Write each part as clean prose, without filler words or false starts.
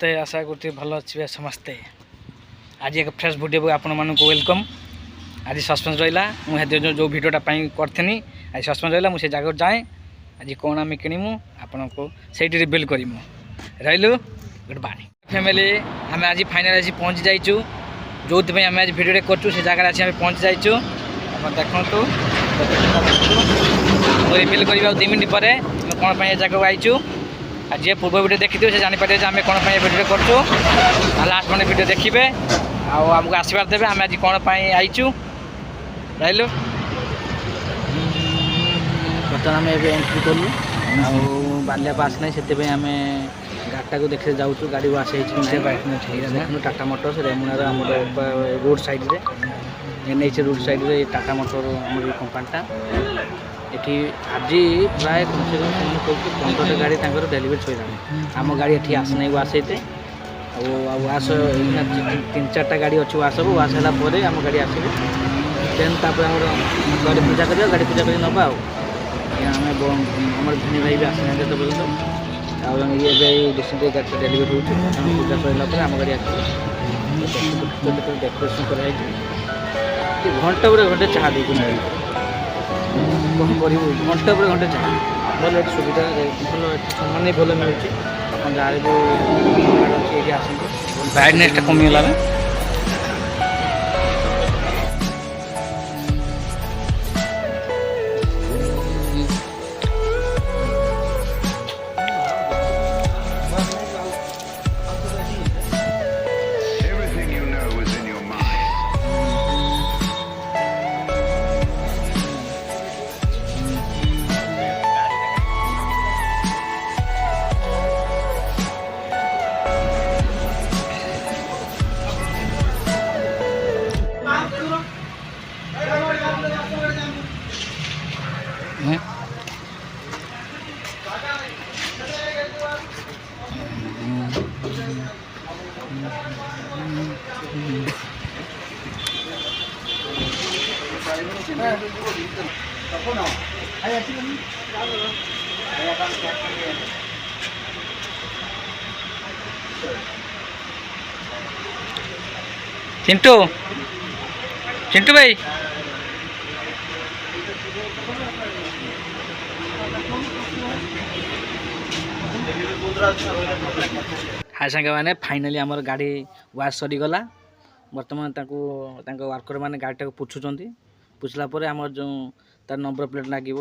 समस्ते आशा करते भल अच्छे समस्ते। आज एक फ्रेश वीडियो आपण मानक वेलकम। आज सस्पेंस रहा मुझे जो भिडटा करी आज सस्पेंस रहा मुझे जगह जाए आज कौन आम किणमु आपण को से रिविल करमु रही गुड बाय फैमिली। आम आज फाइनाल आज पहुँची जाइचु जो आम आज भिडियो कर जगह आज पहुँची जाइचु। देखु रिविल कर 2 मिनट पर कौन जगह आईचु। आज जी पूर्व वीडियो देखी से जापर आम कौन भिडियो करूँ लास्ट मैंने वीडियो देखिए आमको आशीर्वाद देवे आम आज कौन आईचु रही। बर्तमान आम एंट्री कलु बाल्या पास ना से आम गाड़ीटा को देखते जाऊँ गाड़ी वाश देखो टाटा मोटर्स रेमुनार आम road side NH road side Tata motor आम कंपानीटा ये आज प्राय कम से कम कहूँ 15टा गाड़ी डेलीवरी सर आम गाड़ी ये आसना वाश होते वाश 3-4टा गाड़ी अच्छी वाश हम वाश है आम गाड़ी आसो देन गाड़ी पूजा कर गाड़ी पूजा कर नवा आम भिनी भाई भी आसना तो पर्यटन ये रिसेंटली गाड़ी डेलीवरी हो पूजा सरला आम गाड़ी आस डेकोरेसन कराई घंटा पर घंटे चाह दे कौन कर घंटा पर घंटे चाह भल सुविधा भल सम्मान भल मिलूँ आप जहाँ जो अच्छी ये आसते ब्राइटनेसटा कमिगला चिंटू चिंटू भाई हाय सांग मैंने फाइनाली आमर गाड़ी वाश सरीगला बर्तमान वर्कर मैंने गाड़ीटा को पूछला आम जो तार नंबर प्लेट लगे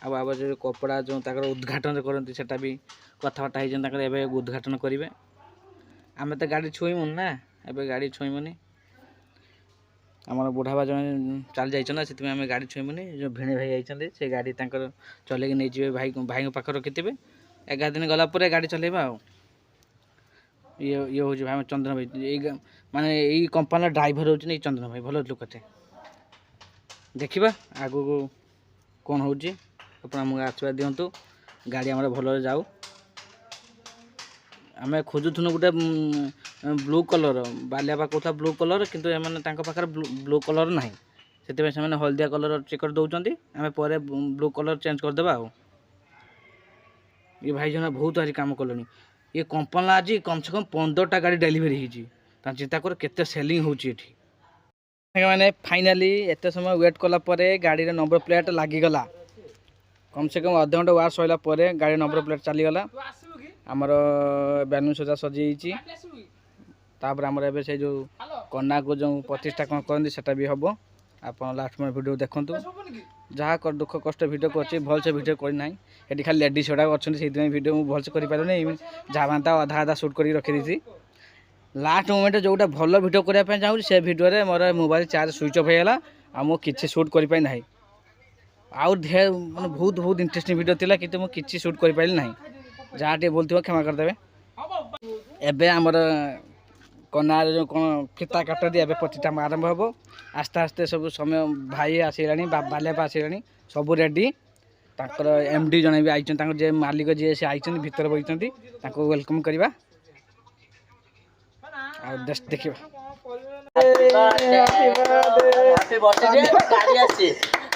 आब जो कपड़ा जो उद्घाटन करती सेटा भी कथबार्ता होते उद्घाटन करेंगे आम तो गाड़ी छुईमुन ना एवं गाड़ी छुईमुनि आम बुढ़ाबा जन चल जाइए से आम गाड़ी छुईमुनि जो भिणी भाई आई से गाड़ी चल नहीं भाई भाई पाखे रखिथे 11 दिन गला गाड़ी चलेबा ये हूँ भाई चंदन भाई माने यही कंपानी ड्राइवर हो चंदन भाई भल लोकटे देखा आगू कौन हो आमको आशीर्वाद दिंतु गाड़ी आम भल जाऊ आम खोजुन गोटे ब्लू कलर बालिया कहता ब्लू कलर किंतु पाखे ब्लू कलर ना से हलदिया कलर टिकट दौरान आम पर ब्लू कलर चेंज करदे ये भाई जन बहुत आज कम कल ये कंपानी आज कम से कम 15टा गाड़ी डेलीवरी हो चिंता कर केते सेलिंग होची मैंने फाइनाली एत समय वेट कला गाड़ी नंबर प्लेट लगिगला कम से कम अध घंटा वाश सरला गाड़ी नंबर प्लेट चलीगला आमर बैलून सजा सजी तापर आमर से जो कन्या को जो प्रतिष्ठा कौन करती सेटा भी हम आप लास्ट में वीडियो देखु जहाँ कर दुख कष्ट वीडियो कर भल से वीडियो करना ये खाली लेडीज गुड़ा अच्छे से वीडियो मुझे भल से कर जहाँ अधा अधा सुट कर रखी दी लास्ट मोमेंट जोटा भल वीडियो करने चाहूँ से वीडियो मोर मोबाइल चार्ज स्विच ऑफ होगा आ कि सुट कर पाई ना आउ ढेर मैं बहुत बहुत इंटरेस्टिंग वीडियो थिला कि मुझे सुट कर पाइली ना जहाँ टे बोलते क्षमा करदे एबे आमर कन्यार जो कौन फिता काट दी एबे प्रतिष्ठा आरंभ हम आस्ते आस्ते सब समय भाई आसला बाल्या आसला सब रेडी ताकर एमडी जन भी आई जे मालिक जी से आई भीतर बही वेलकम करवा देखिए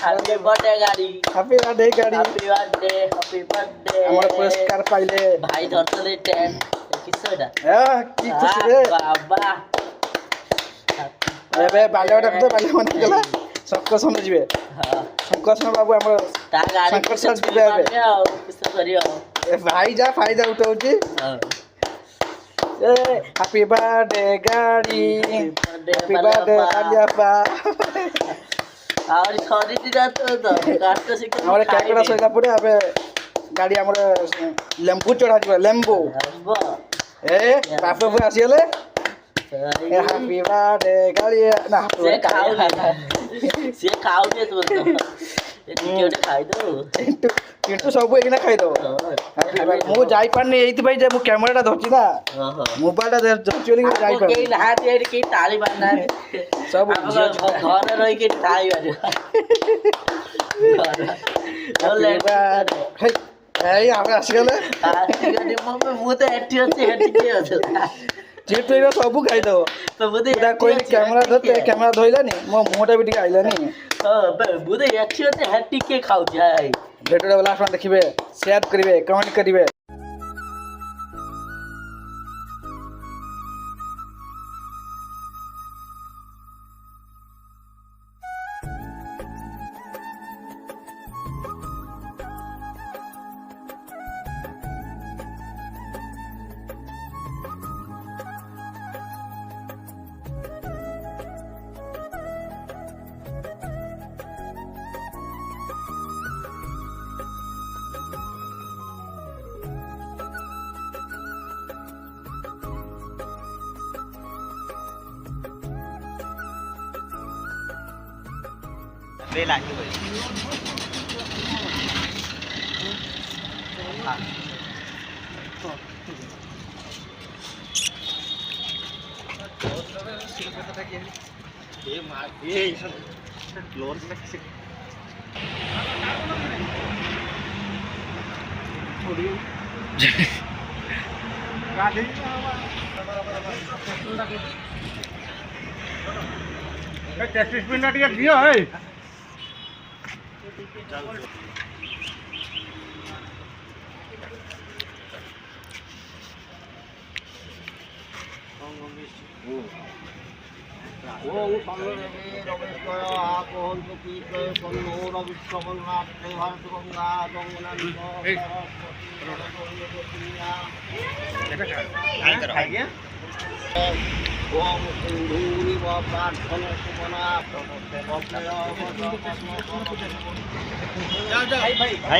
हैप्पी बर्थडे गाड़ी हैप्पी बर्थडे गाड़ी हैप्पी बर्थडे हमर पुरस्कार पाइले भाई धरतले 10 কিচ্ছু এটা কি খুশি রে বাবা ଏବେ ବାଲିଆଟା ତ ବାଲିଆ ମାନେ ଗଲା ଶଙ୍କର୍ଷଣ ଯିବେ ଶଙ୍କର୍ଷଣ ବାବୁ ଆମର ତା ଗାଡି ଶଙ୍କର୍ଷଣ ଯିବେ ଏବେ ଆଉ କିସ କରିବ ଏ ଭାଇ ଯା ଫାଇଦା ଉଠଉଛି ଏ ହାପି ବାର୍ଥଡେ ଗାଡି ହାପି ବାର୍ଥଡେ ବାଲିଆପା ଆହୁରି ଖରିଦିଟା ତ କାଷ୍ଟ ଶିଖ ଆମର କ୍ୟାକଡ଼ା ସରିଲା ପରେ ଏବେ ଗାଡି ଆମର ଲେମ୍ବୁ ଚଢାଯିବ ଲେମ୍ବୁ ଏ ବାପ ଆସିଗଲେ ହାପି ବାର୍ଥଡେ ଗାଡି ନା ସେ ଖାଉନି ସେ ଖାଉନି ତୁ ଟିକେ ଗୋଟେ ଖାଇଦଉ କିନ୍ତୁ ସବୁ ଏଇନା ଖାଇଦବ ମୁଁ ଯାଇପାରୁନି ଏଇଥିପାଇଁ ଯେ ମୁଁ କ୍ୟାମେରାଟା ଧରିଛି ନା ମୋବାଇଲଟା ଧରିଛି ବୋଲି ମୁଁ କେହି ଯାଇପାରୁନି ନାହାନ୍ତି ଏଠି କେହି ତାଳି ମାରିନାହାନ୍ତି ସବୁ ଘରେ ରହିକି ତାଳି ମାରିବ ଏଇ ଆମେ ଆସିଗଲେ ମୁଁ ତ ଏଠି ଅଛି ଏଠି କିଏ ଅଛି ଯେହେତୁ ଏଇଟା ସବୁ ଖାଇଦବ ଏଇଟା କହିଲି କ୍ୟାମେରା ଧରତେ କ୍ୟାମେରା ଧଇଲାନି ମୋ ମୁହଁଟା ବି ଟିକେ ଆଇଲାନି ମୁଁ ତ ଏଠି ଅଛି ହେଠି କିଏ ଖାଉଛି ହାଇ ଭିଡ଼ିଓଟା ଲାଷ୍ଟ ଦେଖିବେ ସେୟାର କରିବେ କମେଣ୍ଟ କରିବେ đây lại như vậy lớn तेतीस मिनट के दियो है ওম সর্বদেবী রমেশ্বর আপন প্রকৃত সন্নোর বিশ্বকর্মাত দেহার গঙ্গা গঙ্গনান্ত ওম সিন্ধুরি প্রার্থনা সুমনা ভাই